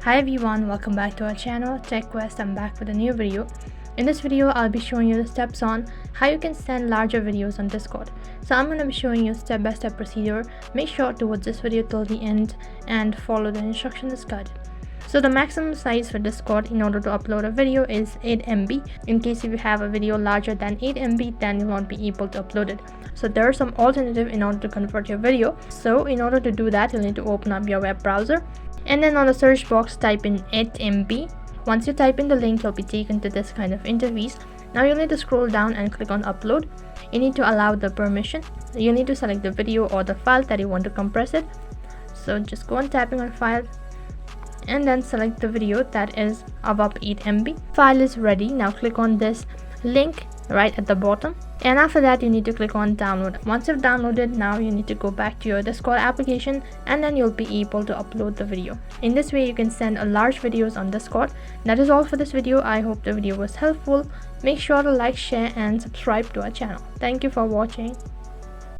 Hi everyone, welcome back to our channel Tech Quest. I'm back with a new video. In this video, I'll be showing you the steps on how you can send larger videos on Discord. So I'm going to be showing you step-by-step procedure. Make sure to watch this video till the end and follow the instructions guide. So the maximum size for Discord in order to upload a video is 8 MB. In case if you have a video larger than 8 MB, then you'll not be able to upload it. So there are some alternative in order to convert your video. So in order to do that, you'll need to open up your web browser. And then on the search box, type in 8 MB. Once you type in the link, you'll be taken to this kind of interface. Now you'll need to scroll down and click on upload. You need to allow the permission. You need to select the video or the file that you want to compress it. So just go on tapping on file and then select the video that is above 8 MB. File is ready. Now click on this link right at the bottom, and after that you need to click on download. Once you've downloaded, now you need to go back to your Discord application and then you'll be able to upload the video. In this way you can send large videos on Discord. That is all for this video. I hope the video was helpful. Make sure to like, share and subscribe to our channel. Thank you for watching.